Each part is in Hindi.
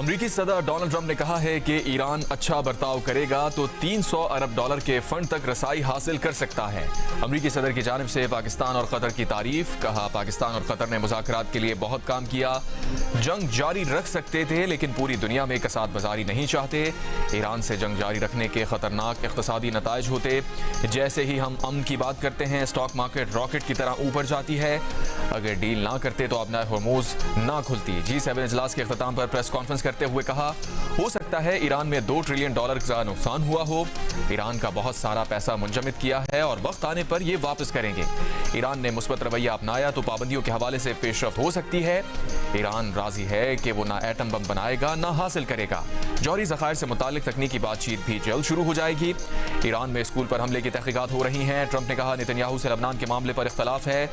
अमरीकी सदर डोनाल्ड ट्रंप ने कहा है कि ईरान अच्छा बर्ताव करेगा तो 300 अरब डॉलर के फंड तक रसाई हासिल कर सकता है। अमरीकी सदर की जानिब से पाकिस्तान और कतर की तारीफ। कहा, पाकिस्तान और कतर ने मुज़ाकरात के लिए बहुत काम किया, जंग जारी रख सकते थे लेकिन पूरी दुनिया में कसाद बाजारी नहीं चाहते। ईरान से जंग जारी रखने के खतरनाक इक़्तिसादी नताइज होते। जैसे ही हम अमन की बात करते हैं, स्टॉक मार्केट रॉकेट की तरह ऊपर जाती है। अगर डील ना करते तो अपना हॉर्मोज ना खुलती। G7 इजलास के अख्ताम पर प्रेस कॉन्फ्रेंस करते हुए कहा, हो सकता है ईरान में $2 ट्रिलियन का नुकसान हुआ हो। ईरान का बहुत सारा पैसा मुंजमद किया है और वक्त आने पर ये वापस करेंगे। ईरान ने मुस्बत रवैया अपनाया तो पाबंदियों के हवाले से पेशरफ्त हो सकती है। ईरान राजी है कि वो ना एटम बम बनाएगा ना हासिल करेगा। जौहरी ज़खायर से मुतालिक तकनीकी बातचीत भी जल्द शुरू हो जाएगी। ईरान में स्कूल पर हमले की तहकीकात हो रही हैं। ट्रंप ने कहा, नेतन्याहू से लबनान के मामले पर इख्तलाफ है।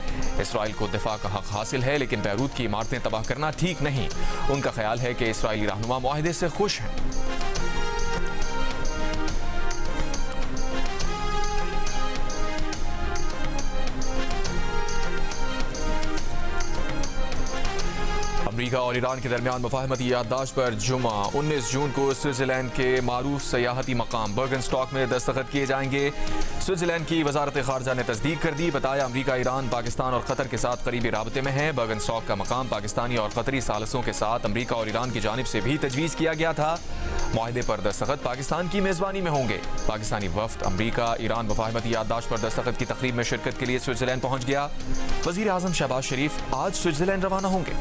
इसराइल को दिफा का हक हासिल है लेकिन बैरूत की इमारतें तबाह करना ठीक नहीं। उनका ख्याल है कि इसराइली रहनुमा मुआहदे से खुश हैं। अमरीका और ईरान के दरमियान मुफाहमती याददाश्त पर जुमा 19 जून को स्विट्जरलैंड के मारूफ सयाहती मकाम बर्गनस्टॉक में दस्तखत किए जाएंगे। स्विट्जरलैंड की वजारत खारजा ने तस्दीक कर दी। बताया, अमरीका, ईरान, पाकिस्तान और कतर के साथ करीबी राबते में है। बर्गनस्टॉक का मकाम पाकिस्तानी और कतरी सालसों के साथ अमरीका और ईरान की जानिब से भी तजवीज़ किया गया था। मुआहदे पर दस्तखत पाकिस्तान की मेज़बानी में होंगे। पाकिस्तानी वफ्द अमरीका ईरान मुफाहमती याददाश्त पर दस्तखत की तकरीब में शिरकत के लिए स्विट्जरलैंड पहुंच गया। वज़ीर आज़म शहबाज शरीफ आज स्विट्जरलैंड रवाना होंगे।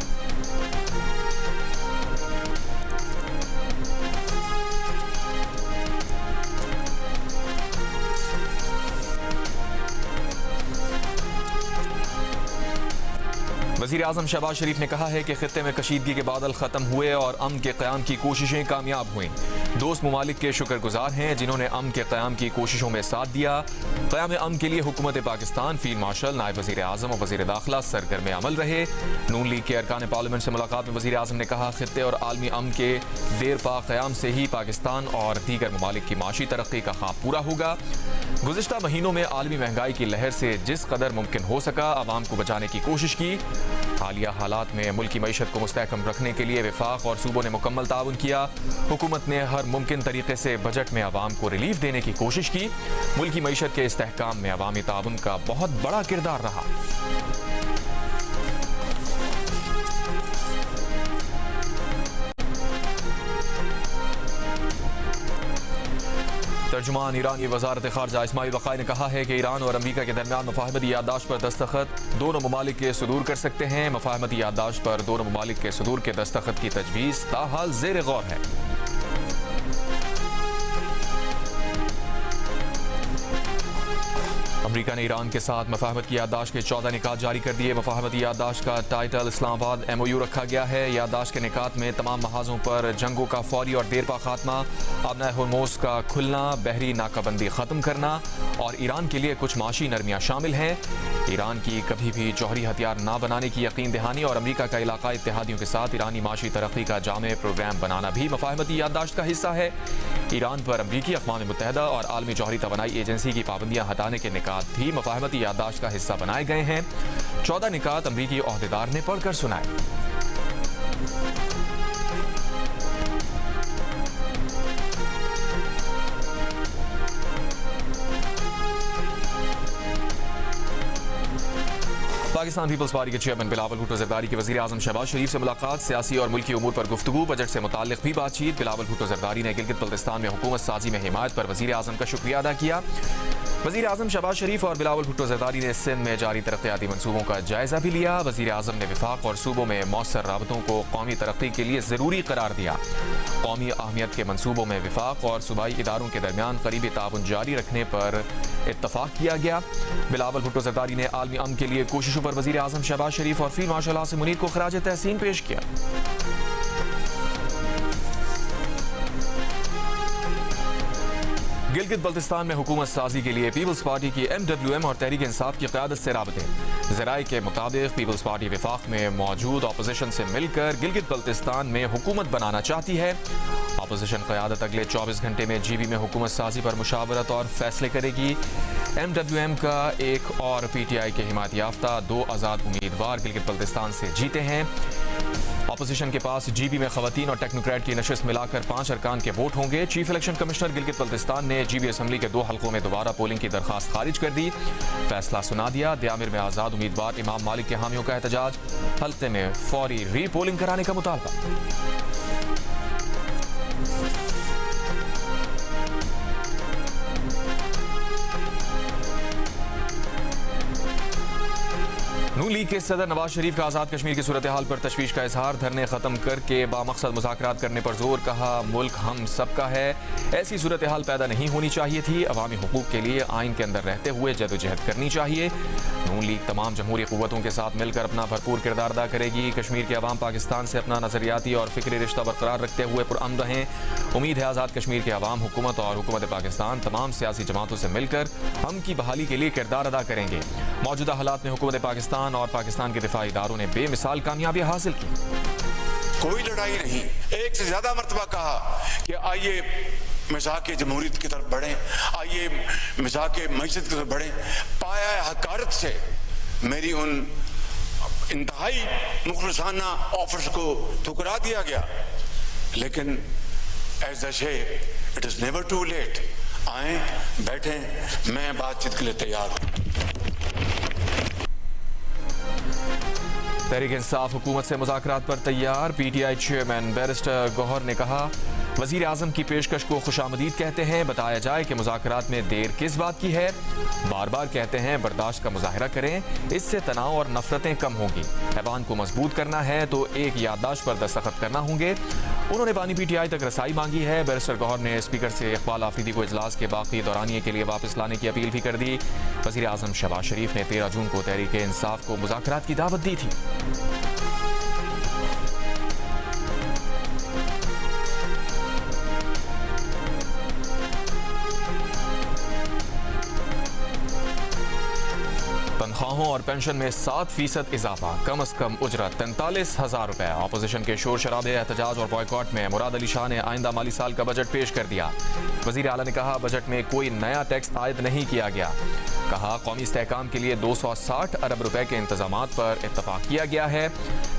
वज़ीर आज़म शहबाज शरीफ ने कहा है कि खित्ते में कशीदगी के बादल ख़त्म हुए और अमन के क़याम की कोशिशें कामयाब हुई। दोस्त ममालिक के शुक्रगुजार हैं जिन्होंने अमन के क़याम की कोशिशों में साथ दिया। क़याम अमन के लिए हुकूमत पाकिस्तान, फील्ड मार्शल, नायब वज़ीर आज़म और वज़ीर दाखिला सरगर्म अमल रहे। नून लीग के अरकान पार्लियामेंट से मुलाकात में वज़ीर आज़म ने कहा, खित्ते और आलमी अमन के देर पा क़याम से ही पाकिस्तान और दीगर ममालिक की माशी तरक्की का ख्वाब पूरा होगा। गुज़िश्ता महीनों में आलमी महंगाई की लहर से जिस कदर मुमकिन हो सका आवाम को बचाने की कोशिश की। हालिया हालात में मुल्क की मईशत को मुस्तहकम रखने के लिए वफाक और सूबों ने मुकम्मल ताउन किया। हुकूमत ने हर मुमकिन तरीके से बजट में आवाम को रिलीफ देने की कोशिश की। मुल्क की मईशत के इस्तेहकाम में अवामी ताउन का बहुत बड़ा किरदार रहा। तर्जुमान ईरानी वजारत खारजा इस्माइल वक़ाई ने कहा है कि ईरान और अमरीका के दरमियान मुफाहमती याददाश्त पर दस्तखत दोनों ममालिक के सुदूर कर सकते हैं। मुफाहमती याददाश्त पर दोनों ममालिक के सुदूर के दस्तखत की तजवीज़ ताहाल ज़ेर गौर है। अमरीका ने ईरान के साथ मुफाहमत की याददाश्त के 14 निकात जारी कर दिए। मुफाहमती याददाश्त का टाइटल इस्लामाबाद MOU रखा गया है। याददाश्त के निकात में तमाम महाजों पर जंगों का फौरी और देरपा खात्मा, अपना हॉर्मोज का खुलना, बहरी नाकाबंदी ख़त्म करना और ईरान के लिए कुछ माशी नरमियाँ शामिल हैं। ईरान की कभी भी जौहरी हथियार ना बनाने की यकीन दहानी और अमरीका का इलाकाई इत्तेहादियों के साथ ईरानी माशी तरक्की का जामे प्रोग्राम बनाना भी मुफाहमती याददाश्त का हिस्सा है। ईरान पर अमरीकी, अक़वाम मुत्तहिदा और आलमी जौहरी तवानाई एजेंसी की पाबंदियाँ हटाने के निकात भी मुफाहमती याददाश्त का हिस्सा बनाए गए हैं। 14 निकात अमरीकी ओहदेदार ने पढ़कर सुनाए। पाकिस्तान पीपल्स पार्टी के चेयरमैन बिलावल भुट्टो ज़रदारी की वज़ीर आज़म शहबाज शरीफ से मुलाकात, सियासी और मुल्की उमूर पर गुफ्तगू, बजट से मुताल्लिक़ भी बातचीत। बिलावल भुट्टो ज़रदारी ने गिलगित बल्तिस्तान में हुकूमत साजी में हिमायत पर वज़ीर आज़म का शुक्रिया अदा किया। वज़ीर आज़म शहबाज शरीफ और बिलावल भुट्टो ज़रदारी ने सिंध में जारी तरक्याती मनसूबों का जायज़ा भी लिया। वज़ीर आज़म ने वफाक और सूबों में मौसर राबतों को कौमी तरक्की के लिए ज़रूरी करार दिया। कौमी अहमियत के मनसूबों में वफाक और सूबाई इदारों के दरमियान करीबी ताउन जारी रखने पर इत्तफाक किया गया। बिलावल भुट्टो ज़रदारी ने आलमी अमन के लिए कोशिशों पर वज़ीर आज़म शहबाज शरीफ और फील्ड मार्शल आसिम मुनीर को खराज तहसीन पेश किया। गिलगित बल्तिस्तान में हुकूमत साजी के लिए पीपल्स पार्टी की MWM और तहरीक इंसाफ की क़यादत से राबते। ज़राए के मुताबिक पीपल्स पार्टी वफाक में मौजूद अपोजिशन से मिलकर गिलगित बल्तिस्तान में हुकूमत बनाना चाहती है। अपोजिशन क़यादत अगले 24 घंटे में GB में हुकूमत साजी पर मुशावरत और फैसले करेगी। MWM का एक और PTI के हिमायत याफ्ता 2 आज़ाद उम्मीदवार गिलगित बल्तिस्तान से जीते हैं। अपोजिशन के पास GB में खवातीन और टेक्नोक्रेट की नशिस्त मिलाकर 5 अरकान के वोट होंगे। Chief election commissioner Gilgit Baltistan ने GB असम्बली के 2 हल्कों में दोबारा पोलिंग की दरखास्त खारिज कर दी। फैसला सुना दिया। द्यामिर में आज़ाद उम्मीदवार इमाम मालिक के हामियों का एहतजाज, हल्के में फौरी रीपोलिंग कराने का मुतालबा। नून लीग के सदर नवाज शरीफ का आज़ाद कश्मीर की सूरत हाल पर तशवीश का इजहार, धरने खत्म करके बामकसद मुज़ाकरात करने पर जोर, कहा मुल्क हम सबका है, ऐसी सूरत हाल पैदा नहीं होनी चाहिए थी, अवामी हुकूक के लिए आइन के अंदर रहते हुए जदोजहद करनी चाहिए। नून लीग तमाम जमहूरी क़ुव्वतों के साथ मिलकर अपना भरपूर किरदार अदा करेगी। कश्मीर के अवाम पाकिस्तान से अपना नजरियाती और फिक्री रिश्ता बरकरार रखते हुए पुरअमन रहें। उम्मीद है आज़ाद कश्मीर के अवाम, हुकूमत और हुकूमत पाकिस्तान तमाम सियासी जमातों से मिलकर हम की बहाली के लिए किरदार अदा करेंगे। मौजूदा हालात में हुकूमत पाकिस्तान और पाकिस्तान के दिफाई इदारों ने बेमिसाल कामयाबी हासिल की। कोई लड़ाई नहीं, एक से ज्यादा मरतबा कहा कि आइए मिज़ाक जमहूरियत की तरफ बढ़ें, आइए मिज़ाक मईशत की तरफ बढ़ें। पाया हकारत से मेरी उन इंतहाई मुखलसाना ऑफर्स को ठुकरा दिया गया, लेकिन as a say it is never too late. आए, बैठें, मैं बातचीत के लिए तैयार हूं। तहरीक इंसाफ हुकूमत से मुज़ाकरात पर तैयार। PTI चेयरमैन बैरिस्टर गौहर ने कहा, वज़ीर आज़म की पेशकश को खुशामदीद कहते हैं, बताया जाए कि मुज़ाकरात में देर किस बात की है। बार बार कहते हैं बर्दाश्त का मुजाहिरा करें, इससे तनाव और नफरतें कम होंगी। ऐवान को मजबूत करना है तो एक याददाश्त पर दस्तखत करना होंगे। उन्होंने बानी PTI तक रसाई मांगी है। बैरिस्टर गौहर ने स्पीकर से इकबाल आफरीदी को इजलास के बाकी दौरानिए के लिए वापस लाने की अपील भी कर दी। वज़ीर आज़म शहबाज शरीफ ने 13 जून को तहरीक इंसाफ को मुज़ाकरात की दावत दी थी। तनख्वाहों और पेंशन में 7% इजाफा, कम अज कम उजरत 43,000 रुपए। अपोजिशन के शोर शराबे, एहतजाज और बॉयकॉट में मुराद अली शाह ने आइंदा माली साल का बजट पेश कर दिया। वजीर आला ने कहा, बजट में कोई नया टैक्स आयद नहीं किया गया। कहा, कौमी इस्तेहकाम के लिए 260 अरब रुपए के इंतजामात पर इत्तफाक किया गया है।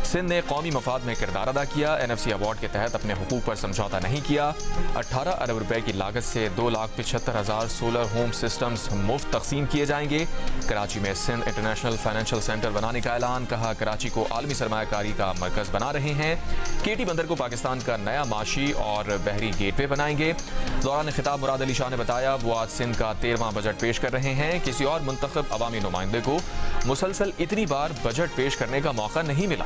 सिंध ने कौमी मफाद में किरदार अदा किया। NFC अवार्ड के तहत अपने हुकूक पर समझौता नहीं किया। 18 अरब रुपए की लागत से 2,75,000 सोलर होम सिस्टम्स मुफ्त तकसीम किए जाएंगे। कराची में सिंध इंटरनेशनल फाइनेंशियल सेंटर बनाने का ऐलान। कहा, कराची को आलमी सरमायाकारी का मरकज बना रहे हैं। KT बंदर को पाकिस्तान का नया माशी और बहरी गेटवे बनाएंगे। दौरान खिताब मुराद अली शाह ने बताया, वो आज सिंध का 13वां बजट पेश कर रहे हैं। किसी और मुंतखब अवामी नुमाइंदे को मुसलसल इतनी बार बजट पेश करने का मौका नहीं मिला।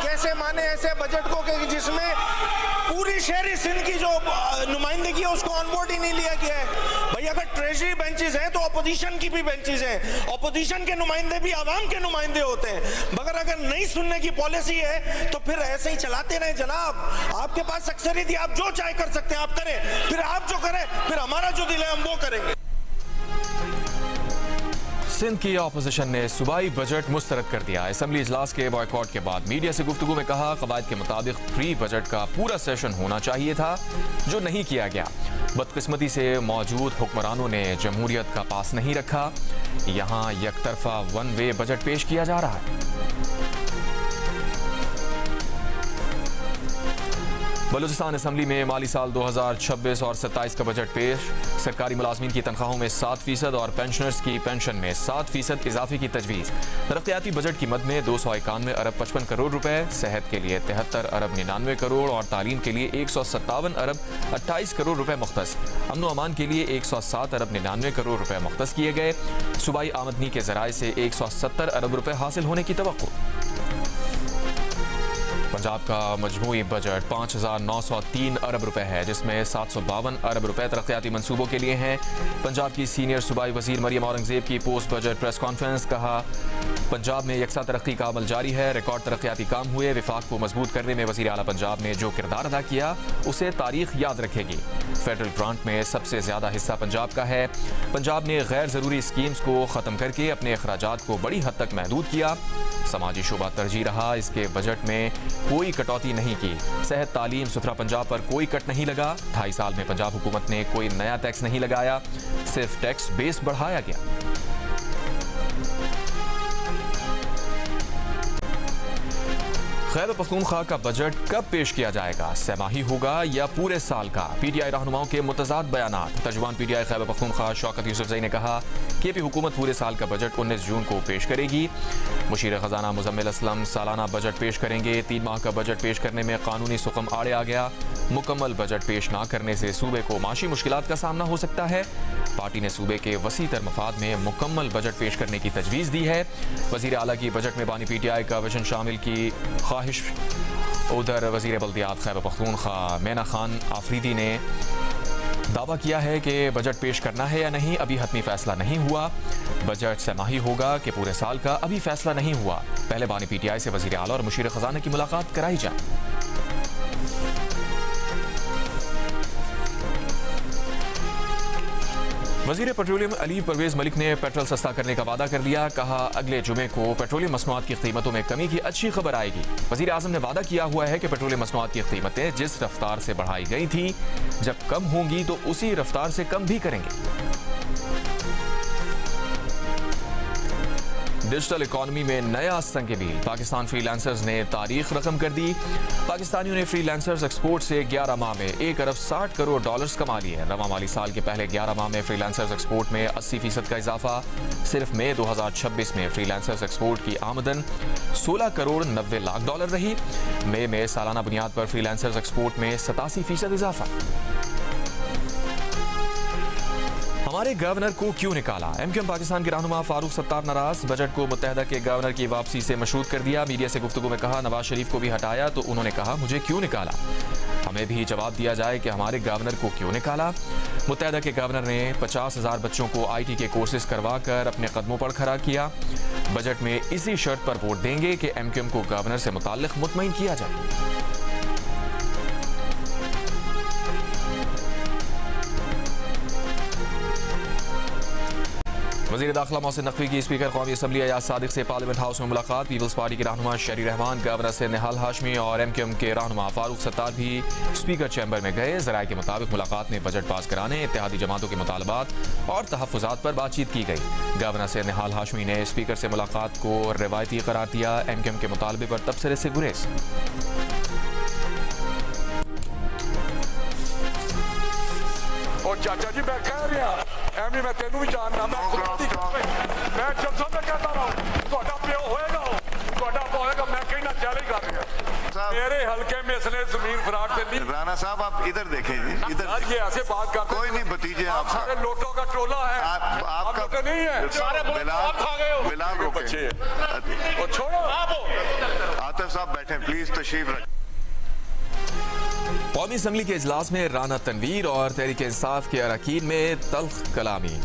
कैसे माने ऐसे बजट को कि जिसमें पूरी शहरी सिंध की जो नुमाइंदगी है उसको ऑनबोर्ड ही नहीं लिया गया है। भाई, अगर ट्रेजरी बेंचेस हैं तो अपोजिशन की भी बेंचेस हैं। अपोजिशन के नुमाइंदे भी आवाम के नुमाइंदे होते हैं। मगर अगर नहीं सुनने की पॉलिसी है तो फिर ऐसे ही चलाते रहे जनाब। आपके पास अक्सरियत, आप जो चाहे कर सकते हैं, आप करें, फिर आप जो करें, फिर हमारा जो दिल है हम वो करेंगे। सिंध की अपोजिशन ने सूबाई बजट मुस्तरद कर दिया। असेंबली इजलास के बॉयकॉट के बाद मीडिया से गुफ्तगू में कहा, कवायद के मुताबिक प्री बजट का पूरा सेशन होना चाहिए था, जो नहीं किया गया। बदकिस्मती से मौजूद हुक्मरानों ने जमहूरियत का पास नहीं रखा। यहाँ यकतरफा वन वे बजट पेश किया जा रहा है। बलूचिस्तान असेंबली में माली साल 2026 और 27 का बजट पेश। सरकारी मुलाजमीन की तनख्वाहों में 7% और पेंशनर्स की पेंशन में 7% इजाफे की तजवीज़। तरक्याती बजट की मद में 291 अरब 55 करोड़ रुपए, सेहत के लिए 73 अरब 99 करोड़ और तालीम के लिए 157 अरब 28 करोड़ रुपए मुख्तस। अमन व अमान के लिए 107 अरब 99 करोड़ रुपए मुख्तस किए गए। सूबाई आमदनी के जराए से 170 अरब रुपए हासिल होने की तवक्को। पंजाब का मजमूई बजट 5,903 अरब रुपए है, जिसमें 752 अरब रुपए तरक्याती मंसूबों के लिए हैं। पंजाब की सीनियर सूबाई वजीर मरियम औरंगजेब की पोस्ट बजट प्रेस कॉन्फ्रेंस। कहा, पंजाब में यकसा तरक्की का अमल जारी है, रिकॉर्ड तरक्याती काम हुए। विफाक को मजबूत करने में वजीर आला पंजाब ने जो किरदार अदा किया उसे तारीख याद रखेगी। फेडरल ग्रांट में सबसे ज्यादा हिस्सा पंजाब का है। पंजाब ने गैर जरूरी स्कीम्स को खत्म करके अपने अखराजात को बड़ी हद तक महदूद किया। समाजी शोबा तरजीह रहा, इसके बजट में कोई कटौती नहीं की। सेहत, तालीम, सुथरा पंजाब पर कोई कट नहीं लगा। 2.5 साल में पंजाब हुकूमत ने कोई नया टैक्स नहीं लगाया, सिर्फ टैक्स बेस बढ़ाया गया। खैबर पख्तूनख्वा का बजट कब पेश किया जाएगा? सहमाही होगा या पूरे साल का? पीटीआई रहनुमाओं के मुतजाद बयानात। तर्जुमान पीटीआई खैबर पख्तूनख्वा शौकत यूसुफजई ने कहा कि हुकूमत पूरे साल का बजट 19 जून को पेश करेगी। मुशीर खजाना मुजम्मिल असलम सालाना बजट पेश करेंगे। 3 माह का बजट पेश करने में कानूनी सुकम आड़े आ गया। मुकम्मल बजट पेश ना करने से सूबे को माशी मुश्किलात का सामना हो सकता है। पार्टी ने सूबे के वसी तर मफाद में मुकम्मल बजट पेश करने की तजवीज़ दी है। वज़ीर आला की बजट में बानी पीटीआई का विजन शामिल की ख्वाहिश। उधर वज़ीर बल्दियात खैबर पख्तूनख्वा मेना खान आफरीदी ने दावा किया है कि बजट पेश करना है या नहीं अभी हतमी फैसला नहीं हुआ। बजट सहमाही होगा कि पूरे साल का अभी फैसला नहीं हुआ। पहले बानी पीटीआई से वज़ीर आला और मुशीर खजाना की मुलाकात कराई जाए। वज़ीर पेट्रोलियम अलीव परवेज मलिक ने पेट्रोल सस्ता करने का वादा कर लिया। कहा, अगले जुमे को पेट्रोलियम मसनूआत की कीमतों में कमी की अच्छी खबर आएगी। वज़ीर आज़म ने वादा किया हुआ है कि पेट्रोलियम मसनूआत की कीमतें जिस रफ्तार से बढ़ाई गई थी, जब कम होंगी तो उसी रफ्तार से कम भी करेंगे। डिजिटल इकॉनमी में नया संग-ए-मील। पाकिस्तान फ्रीलांसर्स ने तारीख रकम कर दी। पाकिस्तानियों ने फ्रीलांसर्स एक्सपोर्ट से 11 माह में 1 अरब 60 करोड़ डॉलर्स कमा लिए। रवा माली साल के पहले 11 माह में फ्रीलांसर्स एक्सपोर्ट में 80% का इजाफा। सिर्फ मई 2026 में फ्रीलांसर्स एक्सपोर्ट की आमदन 16 करोड़ 90 लाख डॉलर रही। मई में सालाना बुनियाद पर फ्रीलांसर्स एक्सपोर्ट में 87% इजाफा। हमारे गवर्नर को क्यों निकाला? एमक्यूएम पाकिस्तान के रहनुमा फारूक सत्तार नाराज। बजट को मुत्तहदा के गवर्नर की वापसी से मशरूत कर दिया। मीडिया से गुफ्तगू में कहा, नवाज शरीफ को भी हटाया तो उन्होंने कहा मुझे क्यों निकाला? हमें भी जवाब दिया जाए कि हमारे गवर्नर को क्यों निकाला। मुत्तहदा के गवर्नर ने 50,000 बच्चों को IT के कोर्सेज करवा कर अपने कदमों पर खड़ा किया। बजट में इसी शर्त पर वोट देंगे कि एमक्यूएम को गवर्नर से मुताल्लिक मुतमईन किया जाए। वज़ीर दाखिला मोहसिन नकवी की स्पीकर कौमी असम्बली अयाज सादिक से पार्लियामेंट हाउस में मुलाकात। पीपल्स पार्टी के रहनुमा शहरी रहमान, गवर्नर से निहाल हाशमी और एमक्यूएम के रहनुमा फारूक सत्तार भी स्पीकर चैम्बर में गए। ज़राए के मुताबिक मुलाकात में बजट पास कराने, इत्तेहादी जमातों के मुतालबात और तहफ़्फ़ुज़ात पर बातचीत की गई। गवर्नर से निहाल हाशमी ने स्पीकर से मुलाकात को रिवायती करार दिया। एमक्यूएम के मुतालबे पर तबसरे से गुरेज। चाचा जी मैं कह रहा एमनी मैं तेनू भी जानना मैं जब सब मैं कहता रहा ਤੁਹਾਡਾ ਪਿਓ ਹੋਏਗਾ ਤੁਹਾਡਾ ਹੋਏਗਾ मैं कहना जारी कर रहा मेरे हल्के में इसने जमीन फराट से नहीं। राणा साहब आप इधर देखें जी, इधर ये ऐसे बात करते कोई नहीं भतीजे आप सारे लोटों का टोला है। आपका तो नहीं है सारे बिलाल बच्चे और छोड़ो आतिफ साहब बैठे प्लीज तशरीफ रखें। कौमी असम्बली के इजलास में राना तनवीर और तहरीक इंसाफ के अरकान में तल्ख कलामी।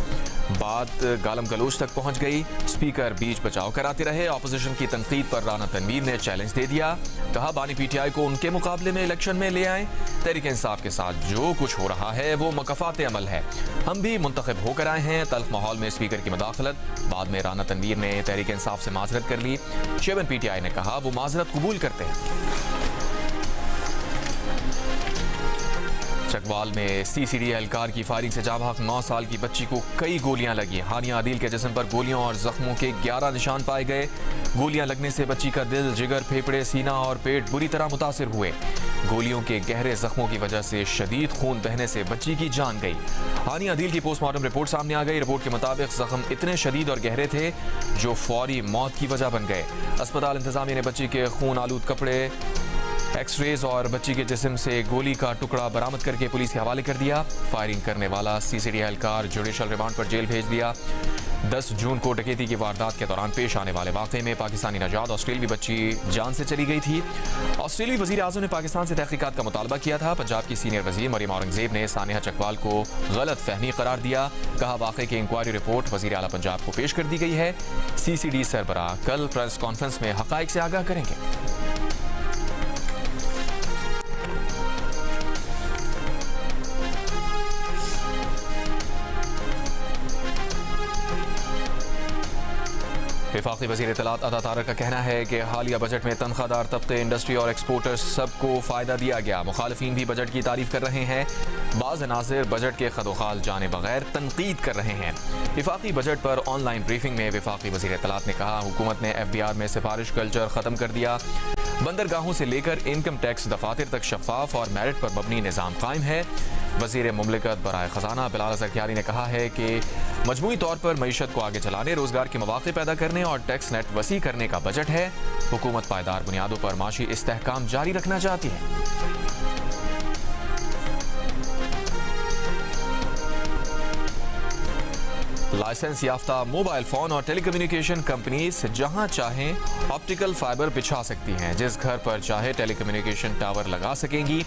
बात गालम गलोच तक पहुंच गई। स्पीकर बीच बचाव कराते रहे। ऑपोजिशन की तनकीद पर राना तनवीर ने चैलेंज दे दिया। कहा, बानी पीटीआई को उनके मुकाबले में इलेक्शन में ले आए। तहरीक इंसाफ के साथ जो कुछ हो रहा है वो मकफात अमल है। हम भी मुंतखब होकर आए हैं। तल्ख माहौल में स्पीकर की मुदाखलत। बाद में राना तनवीर ने तहरीक इंसाफ से माजरत कर ली। चेयरमैन पीटीआई ने कहा वो माजरत कबूल करते हैं। चकवाल में CCD एहलकार की फायरिंग से जाबाक 9 साल की बच्ची को कई गोलियां लगी। हानिया आदिल के जिस्म पर गोलियों और जख्मों के 11 निशान पाए गए। गोलियां लगने से बच्ची का दिल, जिगर, फेफड़े, सीना और पेट बुरी तरह मुतासिर हुए। गोलियों के गहरे जख्मों की वजह से शदीद खून बहने से बच्ची की जान गई। हानिया आदिल की पोस्टमार्टम रिपोर्ट सामने आ गई। रिपोर्ट के मुताबिक जख्म इतने शदीद और गहरे थे जो फौरी मौत की वजह बन गए। अस्पताल इंतजामिया ने बच्ची के खून आलूद कपड़े एक्सरेज और बच्ची के जिस्म से गोली का टुकड़ा बरामद करके पुलिस के हवाले कर दिया। फायरिंग करने वाला सीसीडी एहलकार जुडिशल रिमांड पर जेल भेज दिया। 10 जून को डकैती की वारदात के दौरान पेश आने वाले वाकये में पाकिस्तानी नजाद ऑस्ट्रेलियाई बच्ची जान से चली गई थी। ऑस्ट्रेलियाई वजीर आज़म ने पाकिस्तान से तहकीकात का मुतालबा किया था। पंजाब की सीनियर वजीर मरियम औरंगजेब ने सानिया चकवाल को गलत फहमी करार दिया। कहा वाकये की इंक्वायरी रिपोर्ट वजीर आला पंजाब को पेश कर दी गई है। सीसीडी सरबराह कल प्रेस कॉन्फ्रेंस में हकाइक से आगाह करेंगे। वफाकी वज़ीर इत्तलात अता तारक का कहना है कि हालिया बजट में तनख्वाहदार तबके, इंडस्ट्री और एक्सपोर्टर्स सबको फ़ायदा दिया गया। मुखालिफिन भी बजट की तारीफ कर रहे हैं। बाज़ अनाज़िर बजट के खदोखाल जाने बगैर तनकीद कर रहे हैं। वफाकी बजट पर ऑनलाइन ब्रीफिंग में वफाकी वज़ीर इत्तलात ने कहा हुकूमत ने FDR में सिफारिश कल्चर ख़त्म कर दिया। बंदरगाहों से लेकर इनकम टैक्स दफातर तक शफाफ और मेरिट पर मबनी निज़ाम कायम है। वज़ीर मुमलिकत बराए ख़जाना बिलाल ज़रकियारी ने कहा है कि मजमूई तौर पर मईशत को आगे चलाने, रोज़गार के मौक़े पैदा करने और टैक्स नेट वसी करने का बजट है। हुकूमत पायदार बुनियादों पर माशी इस्तेहकाम जारी रखना चाहती है। लाइसेंस याफ्ता मोबाइल फोन और टेलीकम्युनिकेशन कंपनीज जहां चाहें ऑप्टिकल फाइबर बिछा सकती हैं। जिस घर पर चाहे टेलीकम्युनिकेशन टावर लगा सकेंगी।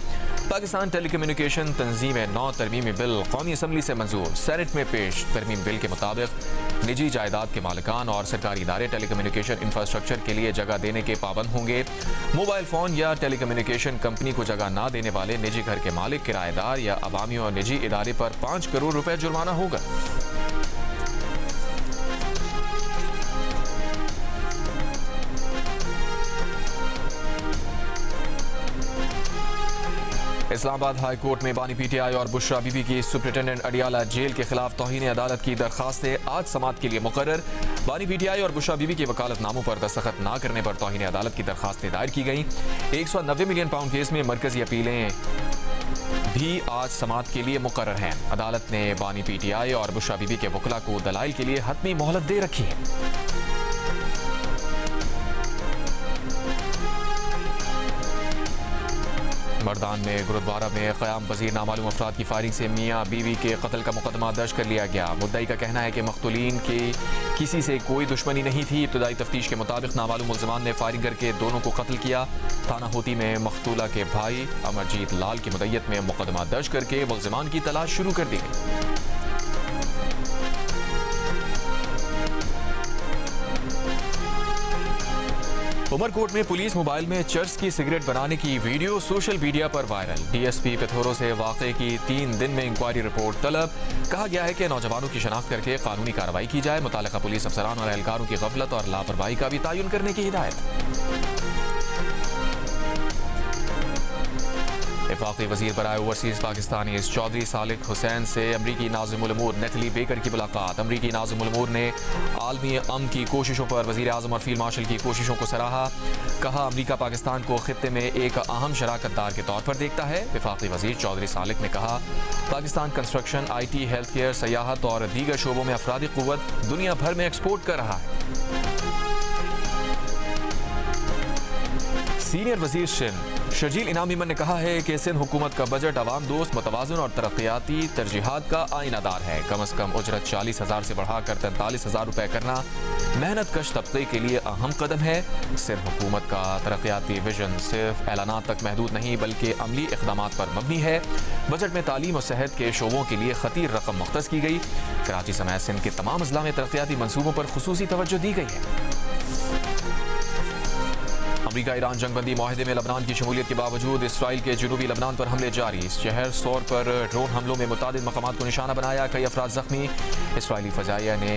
पाकिस्तान टेलीकम्युनिकेशन तंजीम 9 तरमीमी बिल कौमी असम्बली से मंजूर। सेनेट में पेश तरमीम बिल के मुताबिक निजी जायदाद के मालिकान और सरकारी इदारे टेलीकम्युनिकेशन इंफ्रास्ट्रक्चर के लिए जगह देने के पाबंद होंगे। मोबाइल फोन या टेलीकम्युनिकेशन कंपनी को जगह न देने वाले निजी घर के मालिक, किराएदार या अवामी और निजी इदारे पर 5 करोड़ रुपए जुर्माना होगा। इस्लामाबाद हाई कोर्ट में बानी PTI और बुशरा बीबी की सुप्रिंटेंडेंट अडियाला जेल के खिलाफ तौहीन अदालत की दरखास्तें आज समाअत के लिए मुकर्रर। बानी PTI और बुशरा बीबी के वकालतनामों पर दस्तखत न करने पर तौहीन अदालत की दरखास्तें दायर की गई। 190 मिलियन पाउंड केस में मरकजी अपीलें भी आज समाअत के लिए मुकर्रर हैं। अदालत ने बानी PTI और बुशरा बीबी के वकला को दलाइल के लिए हतमी मोहलत दे रखी है। मर्दान में गुरुद्वारा में क़याम पज़ीर नामालूम अफराद की फायरिंग से मियाँ बीवी के कत्ल का मुकदमा दर्ज कर लिया गया। मुद्दई का कहना है कि मक़तूलीन की किसी से कोई दुश्मनी नहीं थी। इब्तदाई तफ्तीश के मुताबिक नामालूम मुल्ज़िमान ने फायरिंग करके दोनों को कत्ल किया। थाना होती में मक़तूला के भाई अमरजीत लाल की मुद्दत में मुकदमा दर्ज करके मुल्ज़िमान की तलाश शुरू कर दी गई। उमरकोट में पुलिस मोबाइल में चर्च की सिगरेट बनाने की वीडियो सोशल मीडिया पर वायरल। DSP पिथौरा से वाक़े की 3 दिन में इंक्वायरी रिपोर्ट तलब। कहा गया है कि नौजवानों की शनाख्त करके कानूनी कार्रवाई की जाए। मुतालिका पुलिस अफसरान और एहलकारों की गफलत और लापरवाही का भी तयन करने की हिदायत। वफाकी वज़ीर बराए ओवरसीज़ पाकिस्तानी चौधरी सालिक हुसैन से अमरीकी नाज़िमुल उमूर नेथली बेकर की मुलाकात। अमरीकी नाज़िमुल उमूर ने आलमी अमन की कोशिशों पर वज़ीर आज़म और फील्ड मार्शल की कोशिशों को सराहा। कहा अमरीका पाकिस्तान को खित्ते में एक अहम शराकतदार के तौर पर देखता है। वफाकी वज़ीर चौधरी सालिक ने कहा Pakistan construction, IT, health care, सयाहत और दीगर शोबों में अफरादी क़ुव्वत दुनिया भर में एक्सपोर्ट कर रहा है। सीनियर वज़ीर सिंध शर्जील इनाम ईमन ने कहा है कि सिंध हुकूमत का बजट अवाम दोस्त, मुतवाज़िन और तरक्याती तरजीहात का आईनादार है। कम अज़ कम उजरत 40,000 से बढ़ाकर 43,000 रुपए करना मेहनत कश तबके के लिए अहम कदम है। सिंध हुकूमत का तरक्याती विजन सिर्फ ऐलानात तक महदूद नहीं बल्कि अमली इक़दामात पर मबनी है। बजट में तालीम और सेहत के शोबों के लिए खतीर रकम मुख्तस की गई। कराची समेत सिंध के तमाम अज़ला में तरक्याती मनसूबों पर खुसूसी तवज्जो दी गई है। अमरीका ईरान जंगबंदी माहिदे में लबनान की शमूलियत के बावजूद इसराइल के जनूबी लबनान पर हमले जारी। शहर सौर पर ड्रोन हमलों में मुतादिद मकामात को निशाना बनाया, कई अफराद जख्मी। इसराइली फजाइया ने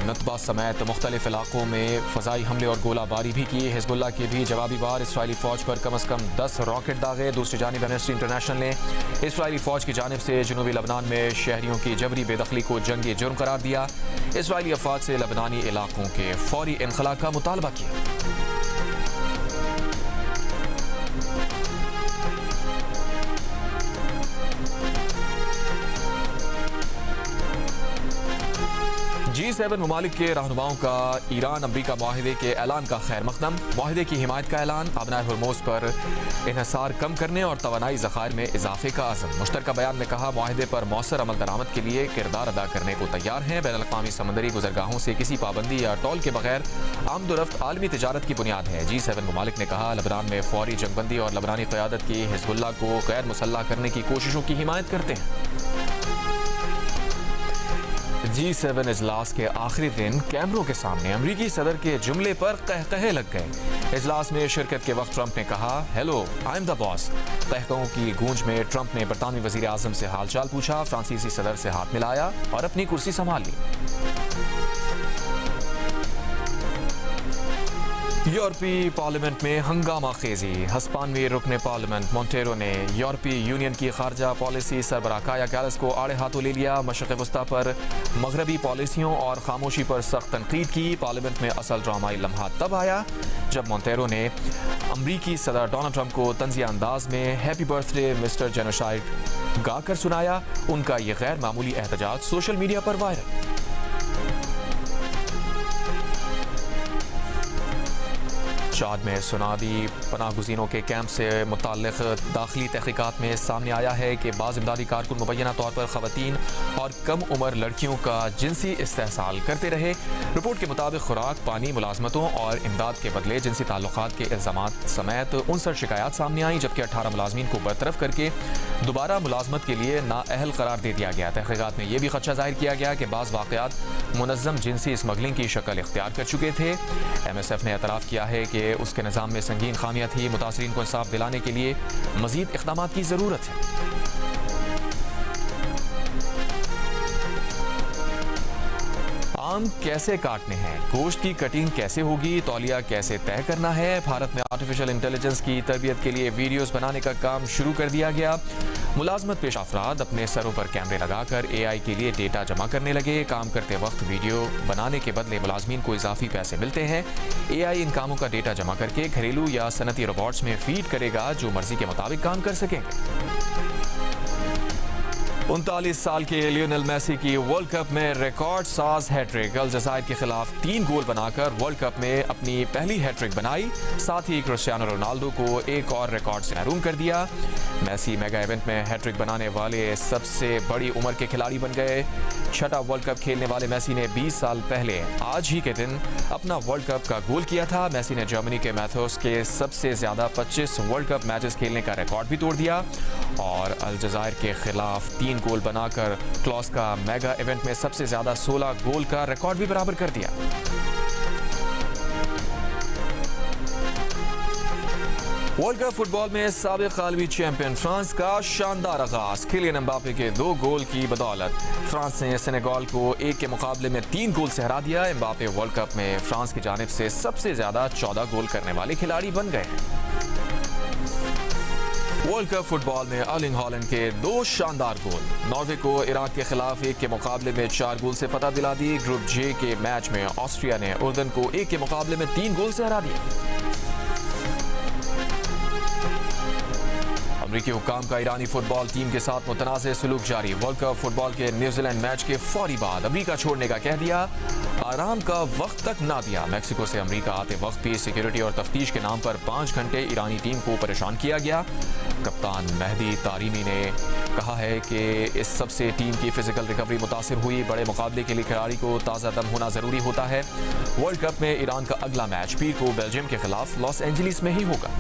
नतबा समेत मुख्तलिफ इलाकों में फजाई हमले और गोलाबारी भी की। हिजबुल्लाह के भी जवाबी वार इसराइली फौज पर कम अज़ कम 10 रॉकेट दागे। दूसरी जानिब एमनेस्टी इंटरनेशनल ने इसराइली फौज की जानिब से जनूबी लबनान में शहरियों की जबरी बेदखली को जंगी जुर्म करार दिया। इसराइली अफवाज से लबनानी इलाकों के फौरी इनखला का मुतालबा किया। G7 ममालिक के रहनुमाओं का ईरान अमरीका मुआहिदे के ऐलान का खैर मकदम। मुआहिदे की हिमायत का ऐलान, अबनाए हुर्मुज़ पर इन्हिसार कम करने और तवानाई ज़खायर में इजाफे का अज़म। मुश्तरका बयान में कहा, मुआहिदे पर मौसर अमल दरामद के लिए किरदार अदा करने को तैयार हैं। बैनुल-अक़वामी समंदरी गुज़रगाहों से किसी पाबंदी या टोल के बगैर आमदोरफ्त आलमी तिजारत की बुनियाद है। G7 ममालिक ने कहा, लबनान में फौरी जंगबंदी और लबनानी क़यादत की हिज़्बुल्लाह को गैर मुसल्लह करने की कोशिशों की हिमायत करते हैं। G7 इजलास के आखिरी दिन कैमरों के सामने अमरीकी सदर के जुमले पर कहकहे लग गए। इजलास में शिरकत के वक्त ट्रंप ने कहा, hello I am the boss. कहकहों की गूंज में ट्रंप ने बरतानवी वज़ीर आज़म से हालचाल पूछा, फ्रांसीसी सदर से हाथ मिलाया और अपनी कुर्सी संभाल ली। यूरोपीय पार्लियामेंट में हंगामा खेजी। हस्पानवी रुकने पार्लियामेंट मोंटेरो ने यूरोपीय यूनियन की खारजा पॉलिसी सरबराह काया कैलस को आड़े हाथों ले लिया। मशरिक़ वस्ता पर मगरबी पॉलिसियों और खामोशी पर सख्त तनकीद की। पार्लियामेंट में असल ड्रामाई लम्हा तब आया जब मोंटेरो ने अमरीकी सदर डोनाल्ड ट्रंप को तंज़िया अंदाज में हैप्पी बर्थडे मिस्टर जेनोसाइड गाकर सुनाया। उनका ये गैर मामूली एहतजाज सोशल मीडिया पर वायरल। चाद में सुनादी पनाहगुज़ीनों के कैंप से मुताल्लिक़ दाखिली तहक़ीक़ात में सामने आया है कि बाज़ इमदादी कारकुन मुबैना तौर पर ख़वातीन और कम उम्र लड़कियों का जिनसी इस्तेहसाल करते रहे। रिपोर्ट के मुताबिक खुराक, पानी, मुलाजमतों और इमदाद के बदले जिनसी ताल्लुक़ात के इल्ज़ामात समेत 59 शिकायत सामने आई, जबकि 18 मुलाजमीन को बरतरफ करके दोबारा मुलाजमत के लिए नाअहल करार दे दिया गया। तहक़ीक़ात में यह भी खदशा ज़ाहिर किया गया कि बाज़ वाक़यात मुनज़्ज़म जिनसी स्मगलिंग की शक्ल इख्तियार कर चुके थे। MSF ने एतराफ़ किया है कि उसके निज़ाम में संगीन खामियां थी। मुतासरीन को इंसाफ दिलाने के लिए मज़ीद इक़दाम की ज़रूरत है। आम कैसे काटने हैं, गोश्त की कटिंग कैसे होगी, तौलिया कैसे तय करना है। भारत में आर्टिफिशियल इंटेलिजेंस की तरबियत के लिए वीडियोस बनाने का काम शुरू कर दिया गया। मुलाजमत पेश अफराद अपने सरों पर कैमरे लगाकर AI के लिए डेटा जमा करने लगे। काम करते वक्त वीडियो बनाने के बदले मुलाजमीन को इजाफी पैसे मिलते हैं। AI इन कामों का डेटा जमा करके घरेलू या सनती रोबोट्स में फीड करेगा जो मर्जी के मुताबिक काम कर सकेंगे। 39 साल के लियोनेल मेसी की वर्ल्ड कप में रिकॉर्ड साज हैट्रिक। अलजायर के खिलाफ 3 गोल बनाकर वर्ल्ड कप में अपनी पहली हैट्रिक बनाई। साथ ही क्रिस्टियानो रोनाल्डो को एक और रिकॉर्ड से महरूम कर दिया। मेसी मेगा इवेंट में हैट्रिक बनाने वाले सबसे बड़ी उम्र के खिलाड़ी बन गए। छठा वर्ल्ड कप खेलने वाले मेसी ने 20 साल पहले आज ही के दिन अपना वर्ल्ड कप का गोल किया था। मेसी ने जर्मनी के मैथोस के सबसे ज्यादा 25 वर्ल्ड कप मैचेस खेलने का रिकॉर्ड भी तोड़ दिया और अलजायर के खिलाफ 3 गोल बनाकर क्लॉस का मेगा इवेंट में सबसे ज्यादा 16 गोल का रिकॉर्ड भी बराबर कर दिया। वर्ल्ड कप फुटबॉल में साबिक आलमी चैंपियन फ्रांस का शानदार आगाज। किलियन एम्बापे के 2 गोल की बदौलत फ्रांस ने सेनेगल को 1 के मुकाबले में 3 गोल से हरा दिया। एम्बापे वर्ल्ड कप में फ्रांस की जानिब से सबसे ज्यादा 14 गोल करने वाले खिलाड़ी बन गए हैं। वर्ल्ड कप फुटबॉल में अर्लिंग हॉलैंड के 2 शानदार गोल नॉर्वे को इराक के खिलाफ 1 के मुकाबले में 4 गोल से फतह दिला दी। ग्रुप जे के मैच में ऑस्ट्रिया ने उर्दन को 1 के मुकाबले में 3 गोल से हरा दिया। अमरीकी हुक्काम का ईरानी फुटबॉल टीम के साथ मुतनाज़ सलूक जारी। वर्ल्ड कप फुटबॉल के न्यूजीलैंड मैच के फौरी बाद अमरीका छोड़ने का कह दिया, आराम का वक्त तक ना दिया। मैक्सिको से अमरीका आते वक्त भी सिक्योरिटी और तफ्तीश के नाम पर 5 घंटे ईरानी टीम को परेशान किया गया। कप्तान मेहदी तारीमी ने कहा है कि इस सबसे टीम की फिजिकल रिकवरी मुतासिर हुई। बड़े मुकाबले के लिए खिलाड़ी को ताज़ा दम होना ज़रूरी होता है। वर्ल्ड कप में ईरान का अगला मैच पीर को बेल्जियम के खिलाफ लॉस एंजलिस में ही होगा।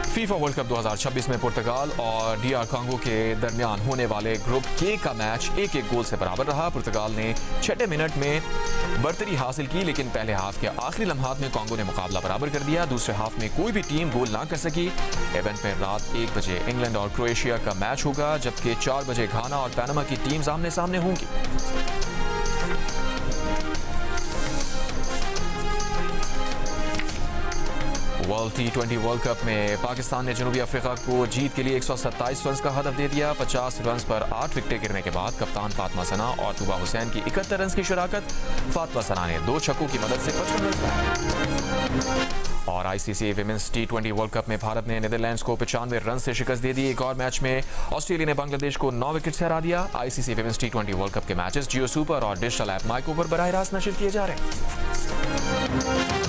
फीफा वर्ल्ड कप 2026 में पुर्तगाल और DR कांगो के दरमियान होने वाले ग्रुप के का मैच 1-1 गोल से बराबर रहा। पुर्तगाल ने 6 मिनट में बर्तरी हासिल की, लेकिन पहले हाफ के आखिरी लम्हात में कांगो ने मुकाबला बराबर कर दिया। दूसरे हाफ में कोई भी टीम गोल ना कर सकी। इवेंट में रात 1 बजे इंग्लैंड और क्रोएशिया का मैच होगा, जबकि 4 बजे घाना और पैनामा की टीम आमने सामने होंगी। World football T20 world cup में पाकिस्तान ने जनूबी अफ्रीका को जीत के लिए 127 रन का हदफ दे दिया। 50 रन पर 8 विकेटें गिरने के बाद कप्तान फातिमा सना और तुबा हुसैन की 71 रन की शराकत। फातिमा सना ने 2 छक्कों की मदद से 55 रन बनाए। और ICC women's T20 world cup में भारत ने नीदरलैंड्स को 95 रन से शिकस्त दे दी। एक और मैच में ऑस्ट्रेलिया ने बांग्लादेश को 9 विकेट से हरा दिया। ICC women's T20 world cup के मैचेस जियो सुपर और डिजिटल ऐप माइको पर बराह रास्त नशर किए जा रहे हैं।